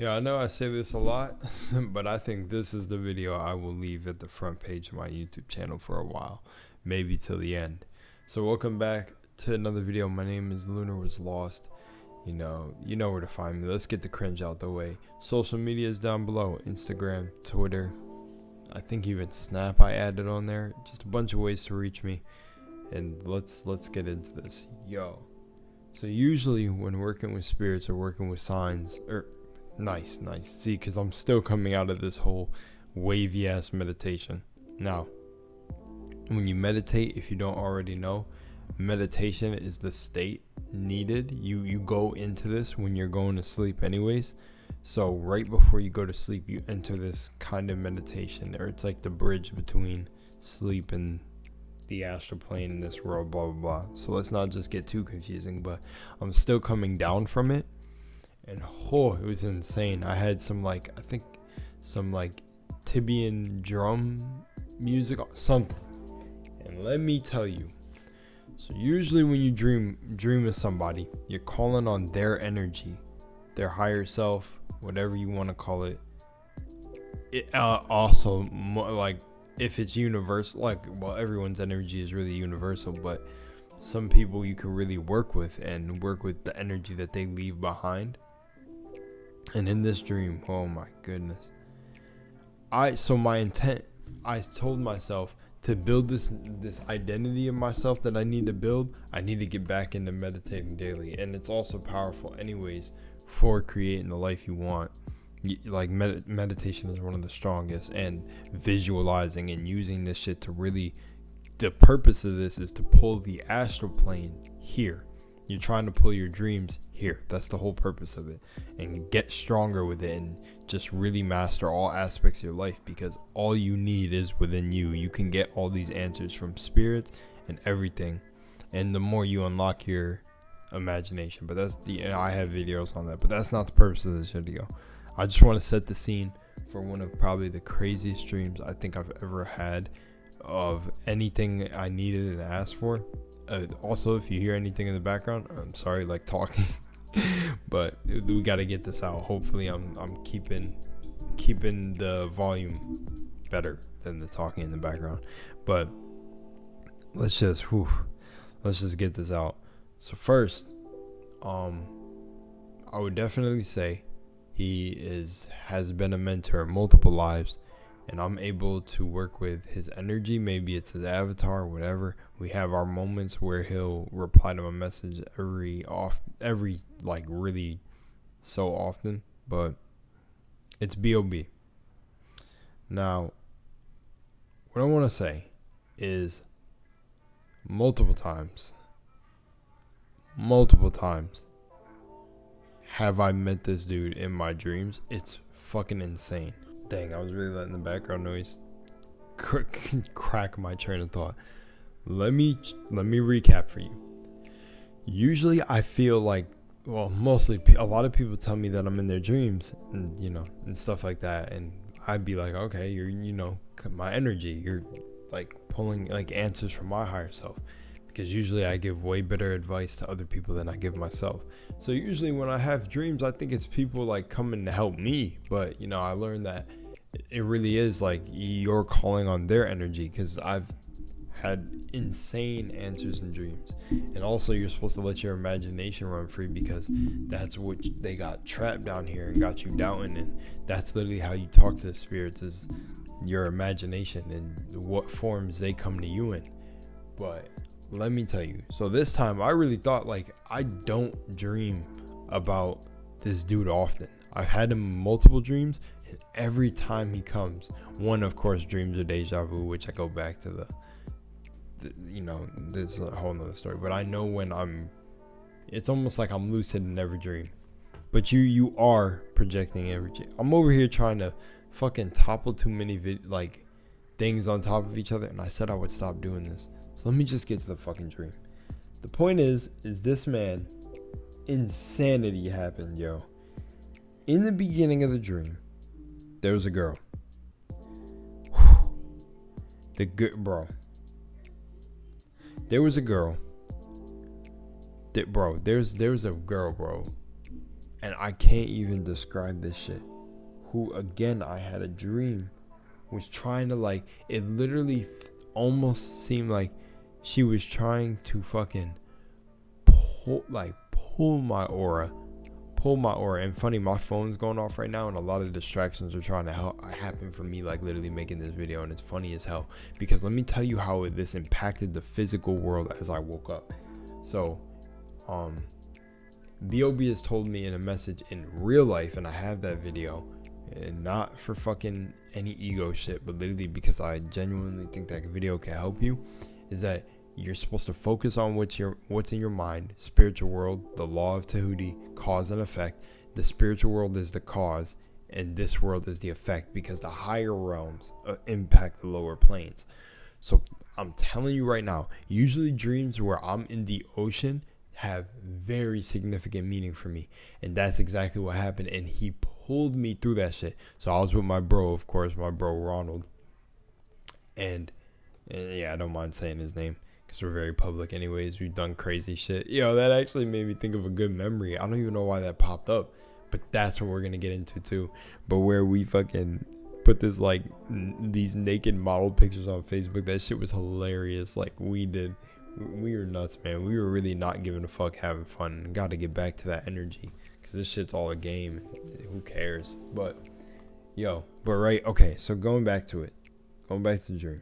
Yeah, I know I say this a lot, but I think this is the video I will leave at the front page of my YouTube channel for a while, maybe till the end. So welcome back to another video. My name is LUNARWASLOST. You know where to find me. Let's get the cringe out the way. Social media is down below. Instagram, Twitter, I think even Snap I added on there. Just a bunch of ways to reach me. And let's get into this. Yo. So usually when working with spirits or working with signs, nice. See, because I'm still coming out of this whole wavy ass meditation. Now, when you meditate, if you don't already know, meditation is the state needed. You go into this when you're going to sleep anyways. So right before you go to sleep, you enter this kind of meditation, or it's like the bridge between sleep and the astral plane in this world, blah blah blah. So let's not just get too confusing, but I'm still coming down from it. And it was insane. I had some Tibetan drum music, something. And let me tell you, so usually when you dream of somebody, you're calling on their energy, their higher self, whatever you want to call it. It also, like, if it's universal, everyone's energy is really universal, but some people you can really work with the energy that they leave behind. And in this dream, oh my goodness, my intent, I told myself to build this identity of myself that I need to build. I need to get back into meditating daily, and it's also powerful anyways for creating the life you want. Like meditation is one of the strongest, and visualizing and using this shit to really, the purpose of this is to pull the astral plane here. You're trying to pull your dreams here. That's the whole purpose of it, and get stronger with it and just really master all aspects of your life, because all you need is within you. You can get all these answers from spirits and everything, and the more you unlock your imagination. But that's I have videos on that, but that's not the purpose of this video. I just want to set the scene for one of probably the craziest dreams I think I've ever had of anything I needed and asked for. Also, if you hear anything in the background, I'm sorry, like talking, but we got to get this out. Hopefully I'm keeping the volume better than the talking in the background. But let's just get this out. So first, I would definitely say he has been a mentor in multiple lives, and I'm able to work with his energy. Maybe it's his avatar or whatever. We have our moments where he'll reply to my message every like really so often, but it's B.O.B. Now, what I want to say is multiple times have I met this dude in my dreams. It's fucking insane. Dang, I was really letting the background noise crack my train of thought. Let me recap for you. Usually I feel like, mostly a lot of people tell me that I'm in their dreams and stuff like that, and I'd be like, okay, you're my energy, you're like pulling like answers from my higher self, because usually I give way better advice to other people than I give myself. So usually when I have dreams, I think it's people like coming to help me, but I learned that it really is like you're calling on their energy, because I've had insane answers in dreams. And also, you're supposed to let your imagination run free, because that's what they got trapped down here and got you doubting, and that's literally how you talk to the spirits, is your imagination and what forms they come to you in. But let me tell you, so this time I really thought, like, I don't dream about this dude often. I've had him multiple dreams, and every time he comes, one, of course, dreams are deja vu, which I go back to there's a whole nother story, but I know when it's almost like I'm lucid in every dream, but you are projecting every dream. I'm over here trying to fucking topple too many things on top of each other, and I said I would stop doing this. So let me just get to the fucking dream. The point is this man, insanity happened, yo. In the beginning of the dream, there was a girl. There was a girl. There's a girl, bro. and I can't even describe this shit. Who, again, I had a dream, was trying to, like, it literally almost seemed like she was trying to fucking pull my aura. And funny, my phone's going off right now, and a lot of distractions are trying to happen for me, like literally making this video, and it's funny as hell, because let me tell you how this impacted the physical world as I woke up. So B.O.B. has told me in a message in real life, and I have that video, and not for fucking any ego shit, but literally because I genuinely think that video can help you, is that you're supposed to focus on what's in your mind. Spiritual world, the law of Tahuti, cause and effect. The spiritual world is the cause, and this world is the effect, because the higher realms impact the lower planes. So I'm telling you right now, usually dreams where I'm in the ocean have very significant meaning for me, and that's exactly what happened. And he pulled me through that shit. So I was with my bro, of course, my bro Ronald, and yeah, I don't mind saying his name, we're very public anyways. We've done crazy shit. Yo, that actually made me think of a good memory. I don't even know why that popped up, but that's what we're gonna get into too. But where we fucking put this, like, these naked model pictures on Facebook, that shit was hilarious. Like, we were nuts, man. We were really not giving a fuck, having fun. Gotta get back to that energy, because this shit's all a game. Who cares? But right, okay, so going back to the dream,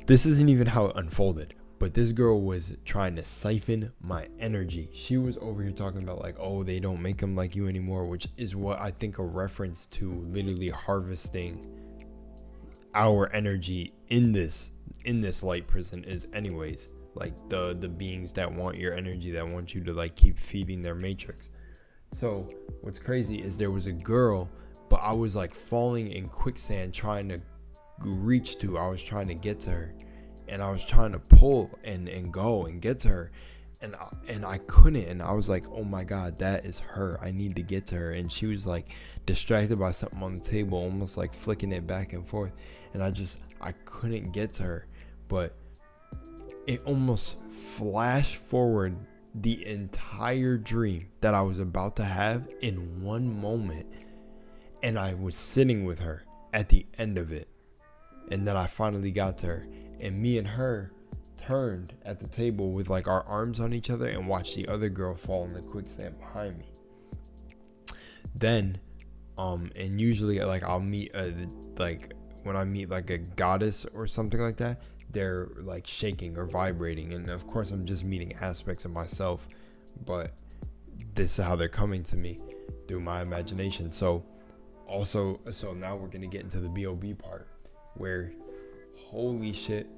this isn't even how it unfolded, but this girl was trying to siphon my energy. She was over here talking about, like, oh, they don't make them like you anymore, which is what I think a reference to literally harvesting our energy in this light prison is anyways. Like the beings that want your energy, that want you to, like, keep feeding their matrix. So what's crazy is there was a girl, but I was, like, falling in quicksand trying to I was trying to get to her, and I was trying to pull and go and get to her, and I couldn't, and I was like, oh my god, that is her, I need to get to her. And she was, like, distracted by something on the table, almost like flicking it back and forth, and I couldn't get to her. But it almost flashed forward the entire dream that I was about to have in one moment, and I was sitting with her at the end of it. And then I finally got to her, and me and her turned at the table with, like, our arms on each other and watched the other girl fall in the quicksand behind me. Then, and usually, like, I'll meet, like, when I meet, like, a goddess or something like that, they're, like, shaking or vibrating. And of course, I'm just meeting aspects of myself, but this is how they're coming to me, through my imagination. So now we're going to get into the B.O.B. part, where, holy shit,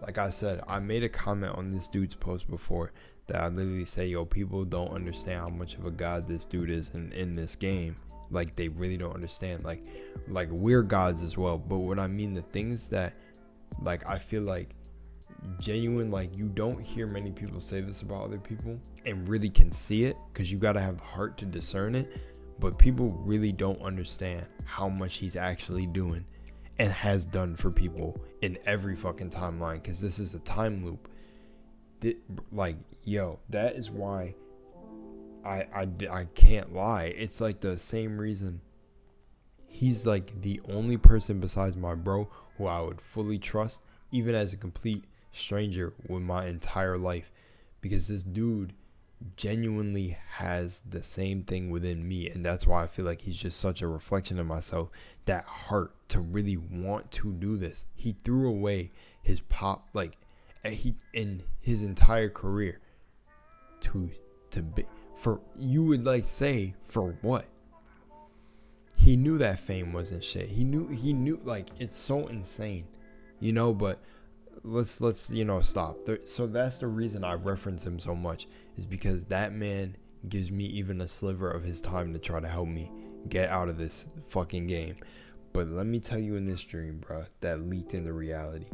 like I said, I made a comment on this dude's post before that I literally say, yo, people don't understand how much of a god this dude is in this game. Like, they really don't understand. Like we're gods as well. But what I mean, the things that, like, I feel like genuine, like, you don't hear many people say this about other people and really can see it, because you got to have the heart to discern it. But people really don't understand how much he's actually doing and has done for people in every fucking timeline, because this is a time loop. Like, yo, that is why I can't lie. It's like the same reason he's, like, the only person besides my bro who I would fully trust, even as a complete stranger, with my entire life, because this dude genuinely has the same thing within me, and that's why I feel like he's just such a reflection of myself. That heart to really want to do this. He threw away his pop, like, in his entire career to be, for, you would, like, say, for what? He knew that fame wasn't shit. He knew, like, it's so insane, but let's stop there. So that's the reason I reference him so much, is because that man gives me even a sliver of his time to try to help me get out of this fucking game. But let me tell you, in this dream, bro, that leaked into reality,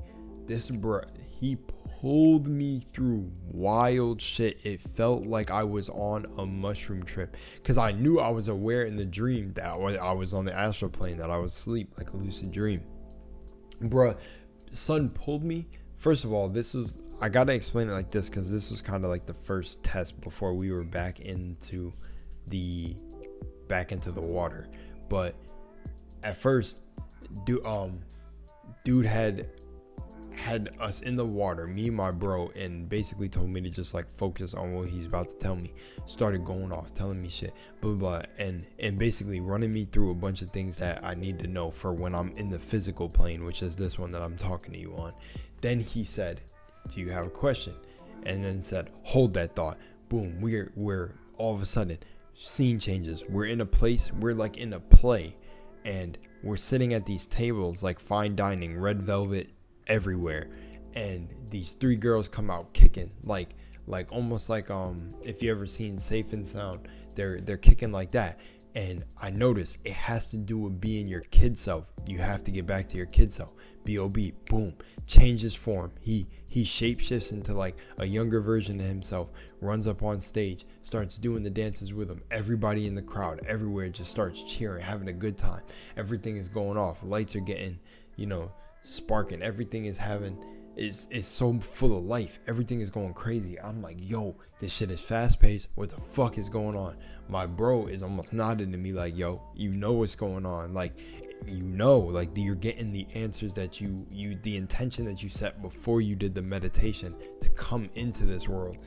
this bro, he pulled me through wild shit. It felt like I was on a mushroom trip, because I knew I was aware in the dream that I was on the astral plane, that I was asleep, like a lucid dream. Bruh, son pulled me. First of all, I gotta explain it like this, because this was kind of like the first test before we were back into the back into the water. But at first, dude had us in the water, me and my bro, and basically told me to just like focus on what he's about to tell me. Started going off, telling me shit, blah blah, blah, and basically running me through a bunch of things that I need to know for when I'm in the physical plane, which is this one that I'm talking to you on. Then he said, do you have a question? And then said, hold that thought. Boom, we're all of a sudden, scene changes. We're in a place, we're like in a play, and we're sitting at these tables like fine dining, red velvet everywhere, and these three girls come out kicking like almost like if you ever seen Safe and Sound, they're kicking like that. And I noticed it has to do with being your kid self. You have to get back to your kid self. B.O.B. Boom. Changes form. He shapeshifts into like a younger version of himself, runs up on stage, starts doing the dances with them. Everybody in the crowd, everywhere, just starts cheering, having a good time. Everything is going off. Lights are getting, sparking. Everything is so full of life. Everything is going crazy. I'm like, yo, this shit is fast paced. What the fuck is going on? My bro is almost nodding to me like, yo, you know what's going on. Like, you're getting the answers that you the intention that you set before you did the meditation to come into this world.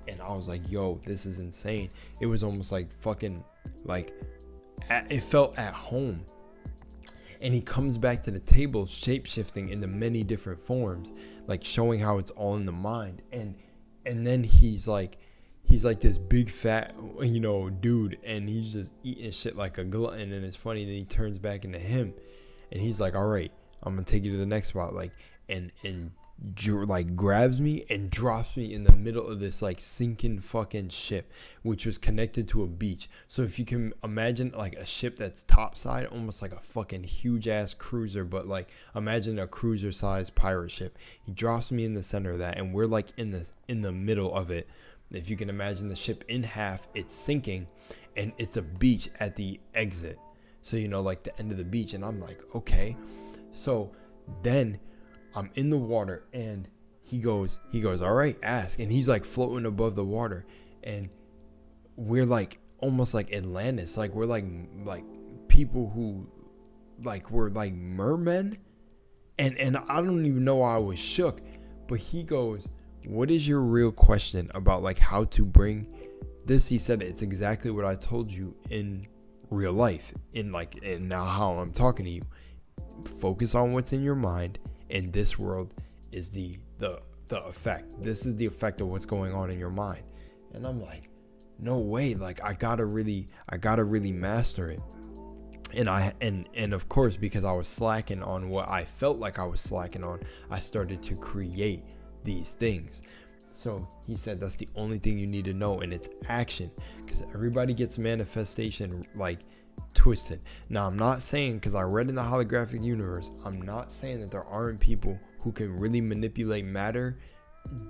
And I was like, yo, this is insane. It was almost like fucking it felt at home. And he comes back to the table, shape-shifting into many different forms, like showing how it's all in the mind. And then he's like this big fat, dude, and he's just eating shit like a glutton. And it's funny that he turns back into him, and he's like, all right, I'm gonna take you to the next spot, and grabs me and drops me in the middle of this like sinking fucking ship, which was connected to a beach. So if you can imagine like a ship that's topside, almost like a fucking huge ass cruiser, but like imagine a cruiser sized pirate ship. He drops me in the center of that, and we're like in the middle of it. If you can imagine the ship in half, it's sinking, and it's a beach at the exit. So like the end of the beach, and I'm like, okay. So then I'm in the water, and he goes, all right, ask. And he's like floating above the water, and we're like almost like Atlantis, like we're like people who like we're like mermen, and I don't even know why I was shook. But he goes, what is your real question about like how to bring this? He said, it's exactly what I told you in real life, in now how I'm talking to you. Focus on what's in your mind. And this world is the effect. This is the effect of what's going on in your mind. And I'm like, no way. Like I gotta really master it. And of course, because I was slacking on what I felt like I was slacking on, I started to create these things. So he said that's the only thing you need to know, and it's action. Because everybody gets manifestation like twisted. Now I'm not saying, because I read in the holographic universe, I'm not saying that there aren't people who can really manipulate matter,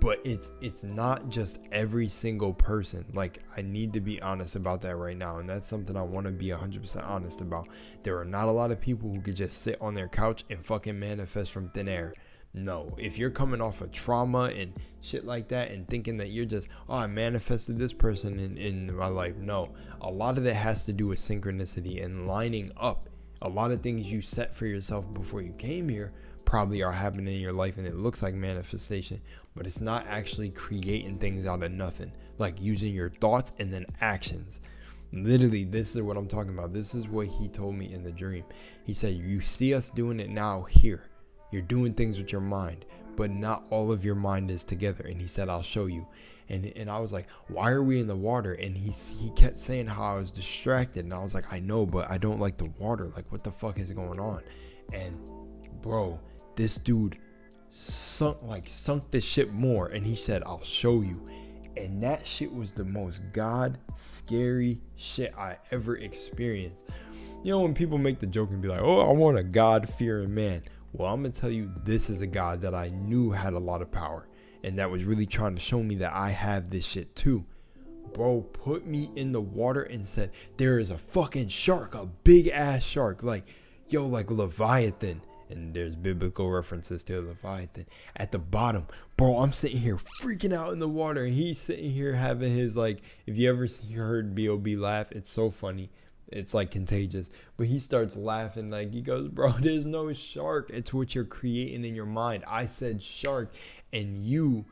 but it's not just every single person. Like I need to be honest about that right now, and that's something I want to be 100% honest about. There are not a lot of people who could just sit on their couch and fucking manifest from thin air. No, if you're coming off of trauma and shit like that and thinking that you're just, I manifested this person in my life. No, a lot of that has to do with synchronicity and lining up. A lot of things you set for yourself before you came here probably are happening in your life, and it looks like manifestation, but it's not actually creating things out of nothing, like using your thoughts and then actions. Literally, this is what I'm talking about. This is what he told me in the dream. He said, you see us doing it now here. You're doing things with your mind, but not all of your mind is together. And he said, I'll show you. And I was like, why are we in the water? And he kept saying how I was distracted. And I was like, I know, but I don't like the water. Like, what the fuck is going on? And bro, this dude sunk the ship more. And he said, I'll show you. And that shit was the most God scary shit I ever experienced. When people make the joke and be like, oh, I want a God-fearing man. Well, I'm going to tell you, this is a God that I knew had a lot of power, and that was really trying to show me that I have this shit too. Bro put me in the water and said, there is a fucking shark, a big ass shark, like Leviathan. and there's biblical references to Leviathan. At the bottom, bro, I'm sitting here freaking out in the water, and he's sitting here having his, like, if you ever heard B.O.B. laugh, it's so funny. It's like contagious. But he starts laughing, like, he goes, bro, there's no shark. It's what you're creating in your mind. I said shark, and you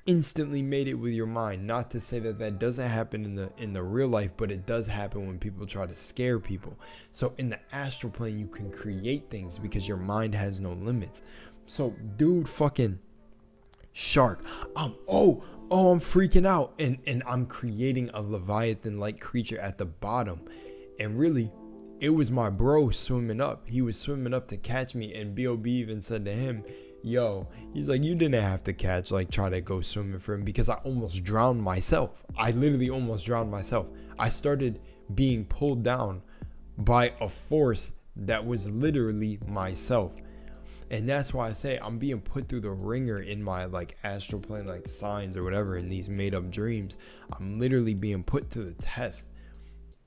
instantly made it with your mind. Not to say that that doesn't happen in the real life, but it does happen when people try to scare people. So in the astral plane, you can create things because your mind has no limits. So dude, fucking shark, I'm freaking out, and I'm creating a Leviathan like creature at the bottom. And really, it was my bro swimming up. He was swimming up to catch me, and B.O.B. even said to him, yo, he's like, you didn't have to catch, like, try to go swimming for him, because I almost drowned myself. I literally almost drowned myself. I started being pulled down by a force that was literally myself. And that's why I say I'm being put through the ringer in my, like, astral plane, like, signs or whatever, in these made up dreams. I'm literally being put to the test.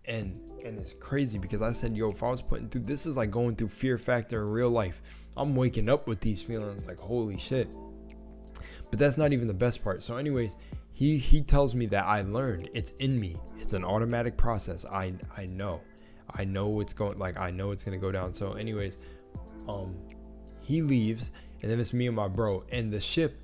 And it's crazy, because I said, yo, if I was putting through, this is like going through Fear Factor in real life. I'm waking up with these feelings like, holy shit. But that's not even the best part. So anyways, he tells me that I learned. It's in me. It's an automatic process. I know it's going, like, I know it's going to go down. So anyways, he leaves, and then it's me and my bro, and the ship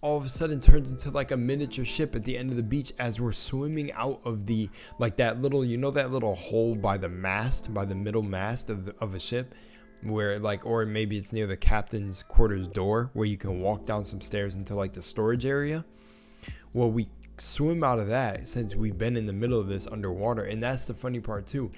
all of a sudden turns into like a miniature ship at the end of the beach as we're swimming out of the, like, that little, you know, that little hole by the mast, by the middle mast of a ship, where, like, or maybe it's near the captain's quarters door where you can walk down some stairs into, like, the storage area. Well, we swim out of that since we've been in the middle of this underwater. And that's the funny part too.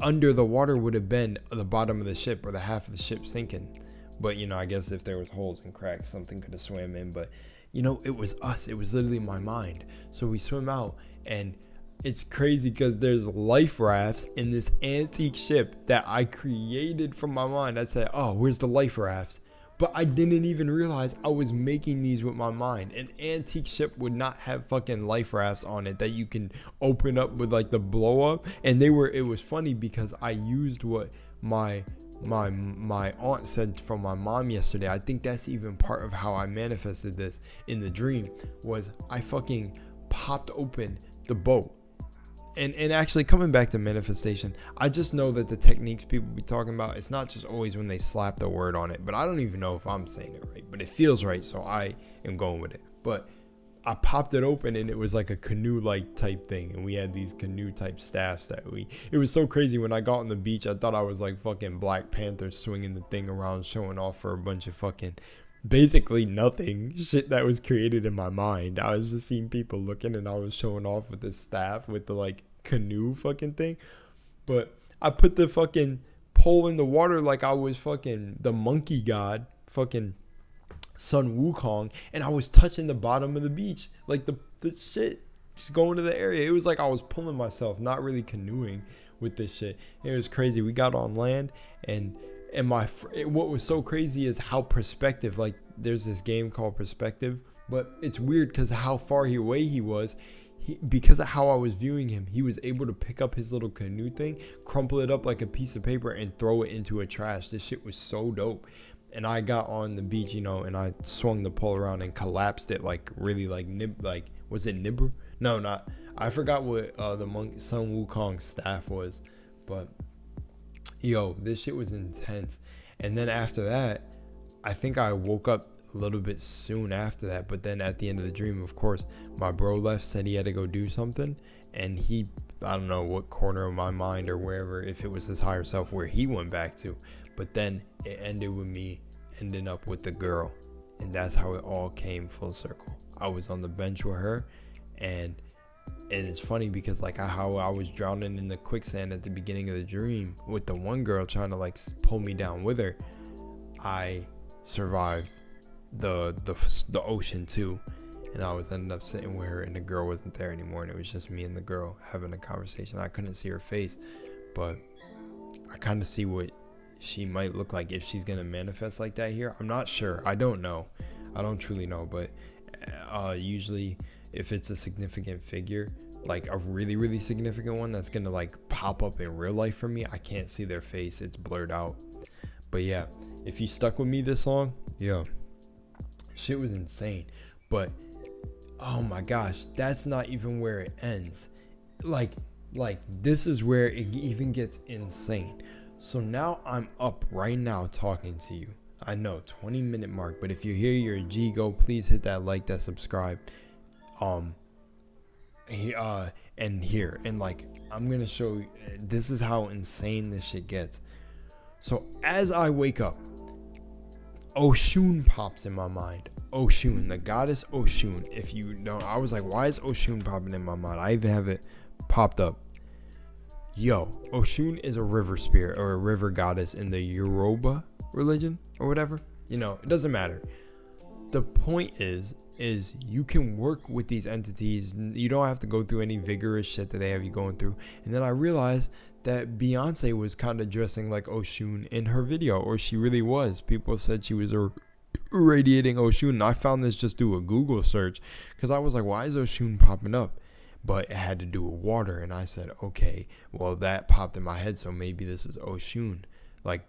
Under the water would have been the bottom of the ship, or the half of the ship sinking. But, you know, I guess if there was holes and cracks, something could have swam in. But, you know, it was us. It was literally my mind. So we swim out, and it's crazy because there's life rafts in this antique ship that I created from my mind. I said, oh, where's the life rafts? But I didn't even realize I was making these with my mind. An antique ship would not have fucking life rafts on it that you can open up with, like, the blow up. And it was funny because I used what my aunt said from my mom yesterday. I think that's even part of how I manifested this in the dream, was I fucking popped open the boat. And actually, coming back to manifestation, I just know that the techniques people be talking about, it's not just always when they slap the word on it. But I don't even know if I'm saying it right, but it feels right, so I am going with it. But I popped it open, and it was like a canoe-like type thing, and we had these canoe-type staffs that it was so crazy. When I got on the beach, I thought I was like fucking Black Panther swinging the thing around, showing off for a bunch of fucking basically nothing shit that was created in my mind. I was just seeing people looking, and I was showing off with this staff with the, like, canoe fucking thing. But I put the fucking pole in the water like I was fucking the monkey god, fucking Sun Wukong, and I was touching the bottom of the beach, like the shit just going to the area. It was like I was pulling myself, not really canoeing with this shit. It was crazy. We got on land, and what was so crazy is how perspective, like, there's this game called Perspective, but it's weird because how far away he was. Because of how I was viewing him, he was able to pick up his little canoe thing, crumple it up like a piece of paper, and throw it into a trash. This shit was so dope. And I got on the beach, you know, and I swung the pole around and collapsed it, like, really, like, was it Nibber? No, not. I forgot what the Sun Wukong staff was, but yo, this shit was intense. And then after that, I think I woke up a little bit soon after that. But then at the end of the dream, of course, my bro left, said he had to go do something, and I don't know what corner of my mind or wherever, if it was his higher self, where he went back to. But then it ended with me ending up with the girl, and that's how it all came full circle. I was on the bench with her, and it's funny because, like, how I was drowning in the quicksand at the beginning of the dream with the one girl trying to, like, pull me down with her, I survived the ocean too, and I was ended up sitting with her, and the girl wasn't there anymore, and it was just me and the girl having a conversation. I couldn't see her face, but I kind of see what she might look like if she's gonna manifest like that here. I'm not sure. I don't know. I don't truly know, but usually if it's a significant figure, like a really, really significant one that's gonna, like, pop up in real life for me, I can't see their face. It's blurred out. But yeah, if you stuck with me this long, yo, shit was insane. But oh my gosh, that's not even where it ends. Like this is where it even gets insane. So now I'm up right now talking to you. I know, 20-minute mark, but if you're here, you're a G, go please hit that like, that subscribe. And here, and like, I'm gonna show you, this is how insane this shit gets. So as I wake up, Oshun pops in my mind. Oshun, the goddess Oshun. If you don't, I was like, why is Oshun popping in my mind? I even have it popped up. Yo, Oshun is a river spirit or a river goddess in the Yoruba religion or whatever. You know, it doesn't matter. The point is you can work with these entities. You don't have to go through any vigorous shit that they have you going through. And then I realized that Beyonce was kind of dressing like Oshun in her video, or she really was. People said she was radiating Oshun, and I found this just through a Google search because I was like, why is Oshun popping up? But it had to do with water, and I said, okay, well, that popped in my head, so maybe this is Oshun, like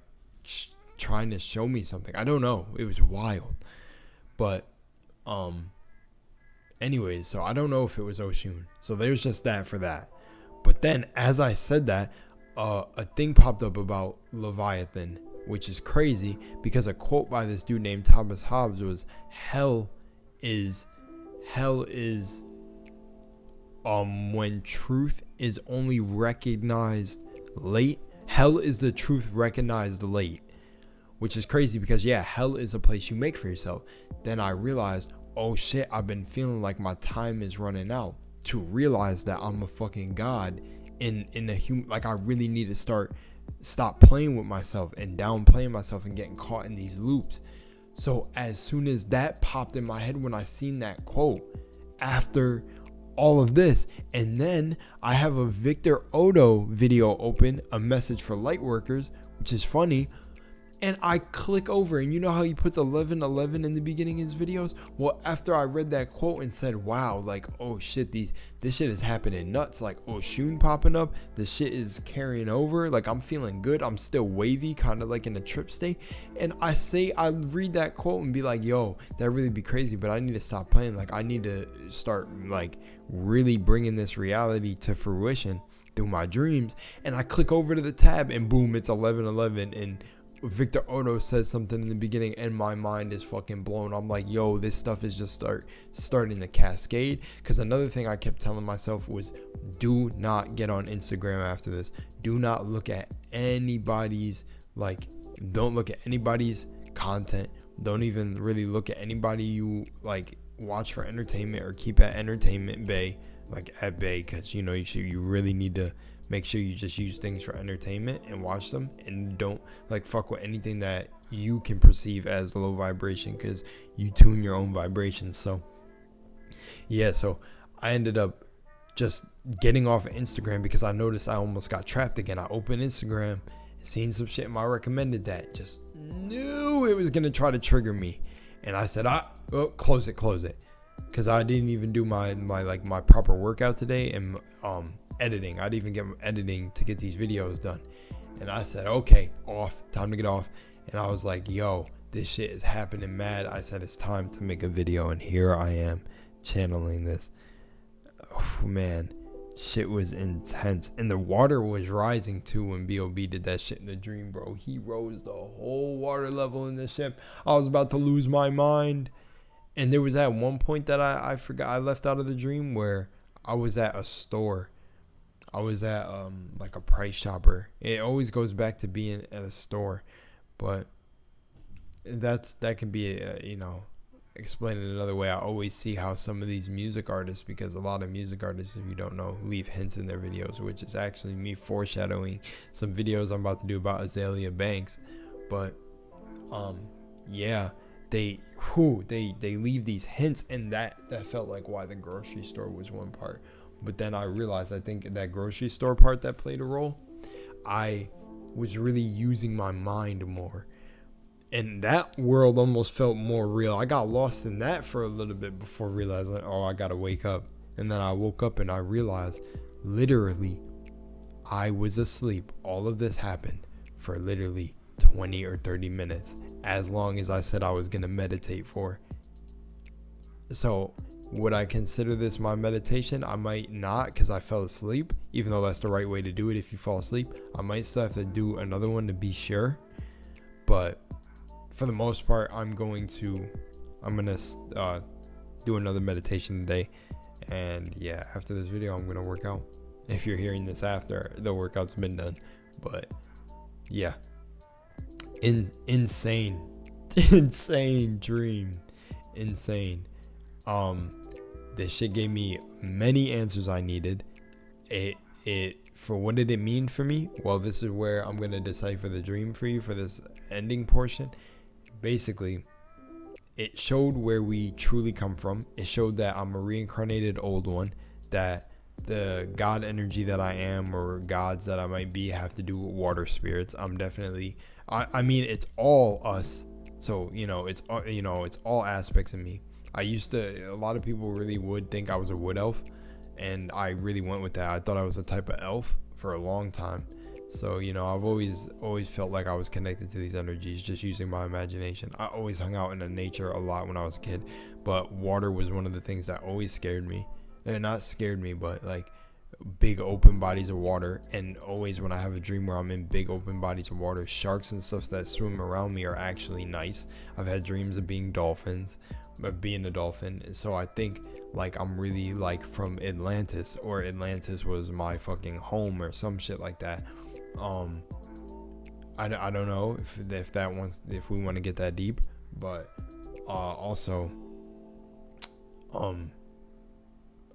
trying to show me something. I don't know. It was wild. But anyways, so I don't know if it was Oshun. So there's just that for that. But then as I said that, a thing popped up about Leviathan, which is crazy because a quote by this dude named Thomas Hobbes was, hell is when truth is only recognized late. Hell is the truth recognized late, which is crazy because yeah, hell is a place you make for yourself. Then I realized, oh shit, I've been feeling like my time is running out, to realize that I'm a fucking god in a human. Like I really need to stop playing with myself and downplaying myself and getting caught in these loops. So as soon as that popped in my head when I seen that quote, after all of this, and then I have a Victor Odo video open, a message for light workers, which is funny, and I click over, and you know how he puts 11:11 in the beginning of his videos? Well, after I read that quote and said, wow, like, oh shit, this shit is happening nuts, like Oshun popping up, the shit is carrying over, like I'm feeling good, I'm still wavy, kind of like in a trip state, and I read that quote and be like, yo, that really be crazy, but I need to stop playing, like I need to start like really bringing this reality to fruition through my dreams. And I click over to the tab and boom, it's 11:11, and Victor Odo says something in the beginning and my mind is fucking blown. I'm like, yo, this stuff is just starting to cascade. Because another thing I kept telling myself was, do not get on Instagram after this. Do not look at anybody's, like, don't look at anybody's content. Don't even really look at anybody you like watch for entertainment, or keep at entertainment bay, like at bay, because you know you really need to make sure you just use things for entertainment and watch them, and don't like fuck with anything that you can perceive as low vibration, because you tune your own vibrations. So yeah, so I ended up just getting off of Instagram because I noticed I almost got trapped again. I opened Instagram, seen some shit, and I recommended that, just knew it was gonna try to trigger me, and I said, close it, because I didn't even do my proper workout today, and editing. I'd even get editing to get these videos done, and I said, okay, time to get off. And I was like, yo, this shit is happening mad. I said, it's time to make a video, and here I am channeling this. Oh man, shit was intense, and the water was rising too when B.O.B. did that shit in the dream, bro. He rose the whole water level in the ship. I was about to lose my mind. And there was at one point that I forgot, I left out of the dream, where I was at a store. I was at like a price shopper. It always goes back to being at a store, but that can be explained in another way. I always see how some of these music artists, because a lot of music artists, if you don't know, leave hints in their videos, which is actually me foreshadowing some videos I'm about to do about Azalea Banks. But yeah, they leave these hints, and that felt like why the grocery store was one part. But then I realized, I think that grocery store part that played a role. I was really using my mind more, and that world almost felt more real. I got lost in that for a little bit before realizing, oh, I gotta wake up. And then I woke up and I realized, literally, I was asleep. All of this happened for literally 20 or 30 minutes, as long as I said I was going to meditate for. So would I consider this my meditation? I might not, because I fell asleep, even though that's the right way to do it. If you fall asleep, I might still have to do another one to be sure. But for the most part, I'm gonna do another meditation today. And yeah, after this video, I'm gonna work out. If you're hearing this after the workout's been done. But yeah, insane dream, insane. This shit gave me many answers I needed. It for what did it mean for me? Well, this is where I'm gonna decipher the dream for you for this ending portion. Basically, it showed where we truly come from. It showed that I'm a reincarnated old one, that the God energy that I am, or gods that I might be, have to do with water spirits. I'm definitely, I mean, it's all us. So, it's all aspects of me. A lot of people really would think I was a wood elf, and I really went with that. I thought I was a type of elf for a long time. So, I've always felt like I was connected to these energies just using my imagination. I always hung out in the nature a lot when I was a kid, but water was one of the things that always scared me. And not scared me, but like big open bodies of water. And always when I have a dream where I'm in big open bodies of water, sharks and stuff that swim around me are actually nice. I've had dreams of being dolphins, of being a dolphin. So I think like I'm really like from Atlantis, or Atlantis was my fucking home or some shit like that. I don't know if we want to get that deep, but also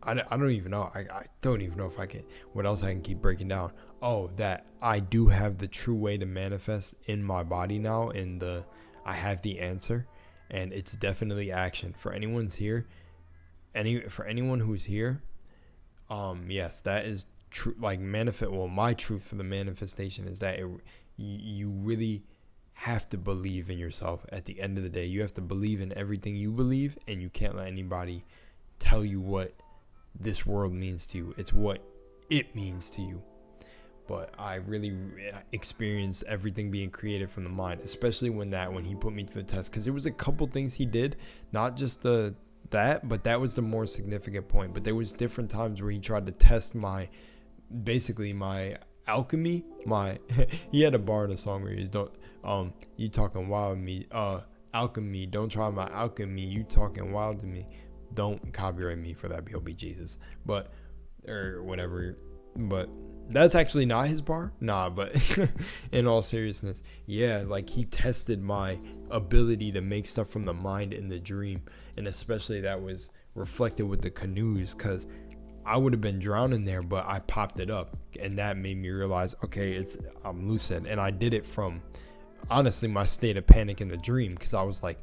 I don't even know. I don't even know if I can, what else I can keep breaking down. Oh, that I do have the true way to manifest in my body now, and I have the answer, and it's definitely action. For anyone's here, for anyone who's here, yes, that is true. Like my truth for the manifestation is that you really have to believe in yourself. At the end of the day, you have to believe in everything you believe, and you can't let anybody tell you what this world means to you. It's what it means to you. But I really experienced everything being created from the mind, especially when he put me to the test, because there was a couple things he did, not just but that was the more significant point. But there was different times where he tried to test my alchemy. He had a bar in a song where you talking wild to me, alchemy, don't try my alchemy, you talking wild to me. Don't copyright me for that, B.O.B. Jesus, or whatever. But that's actually not his bar. Nah, but in all seriousness, yeah, like he tested my ability to make stuff from the mind in the dream, and especially that was reflected with the canoes, because I would have been drowning there, but I popped it up, and that made me realize, okay, I'm lucid. And I did it from honestly my state of panic in the dream, because I was like,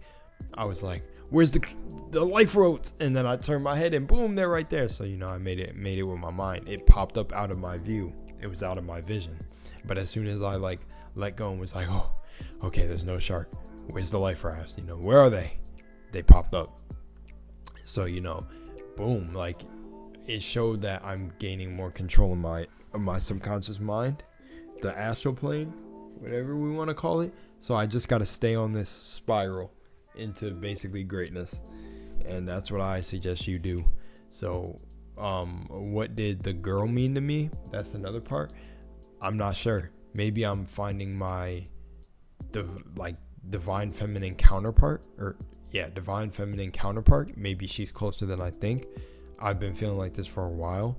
where's the life roads? And then I turned my head and boom, they're right there. So I made it with my mind. It popped up out of my view. It was out of my vision. But as soon as I let go and was like, oh, okay, there's no shark. Where's the life raft? Where are they? They popped up. So boom, like it showed that I'm gaining more control of my subconscious mind, the astral plane, whatever we want to call it. So I just got to stay on this spiral into basically greatness, and that's what I suggest you do. So what did the girl mean to me? That's another part. I'm not sure. Maybe I'm finding my divine feminine counterpart, maybe she's closer than I think. I've been feeling like this for a while.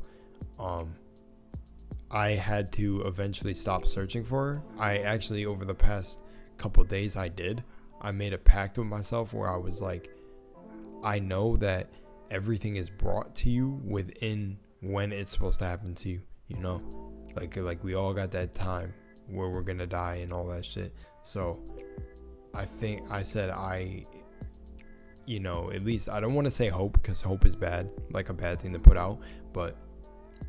I had to eventually stop searching for her. I actually, over the past couple of days, I made a pact with myself where I was like, I know that everything is brought to you within when it's supposed to happen to you, like we all got that time where we're gonna die and all that shit. So I think I said at least I don't want to say hope, because hope is bad, like a bad thing to put out, but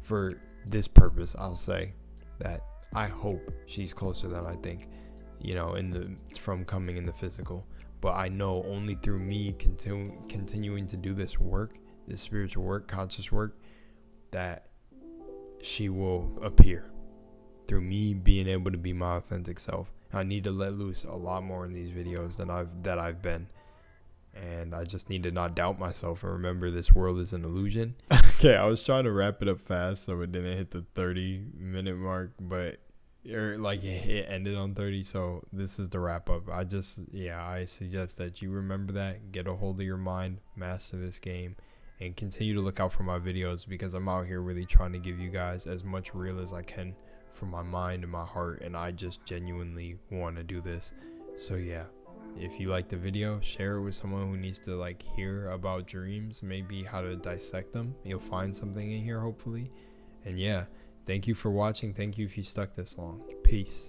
for this purpose, I'll say that I hope she's closer than I think, from coming in the physical. But I know only through me continuing to do this work, this spiritual work, conscious work, that she will appear. through me being able to be my authentic self. I need to let loose a lot more in these videos than I've been. And I just need to not doubt myself and remember this world is an illusion. Okay, I was trying to wrap it up fast so it didn't hit the 30-minute mark, but it ended on 30. So this is the wrap up. I suggest that you remember that, get a hold of your mind, master this game, and continue to look out for my videos, because I'm out here really trying to give you guys as much real as I can from my mind and my heart, and I just genuinely want to do this. So yeah, if you like the video, share it with someone who needs to hear about dreams, maybe how to dissect them. You'll find something in here, hopefully. And yeah, thank you for watching. Thank you if you stuck this long. Peace.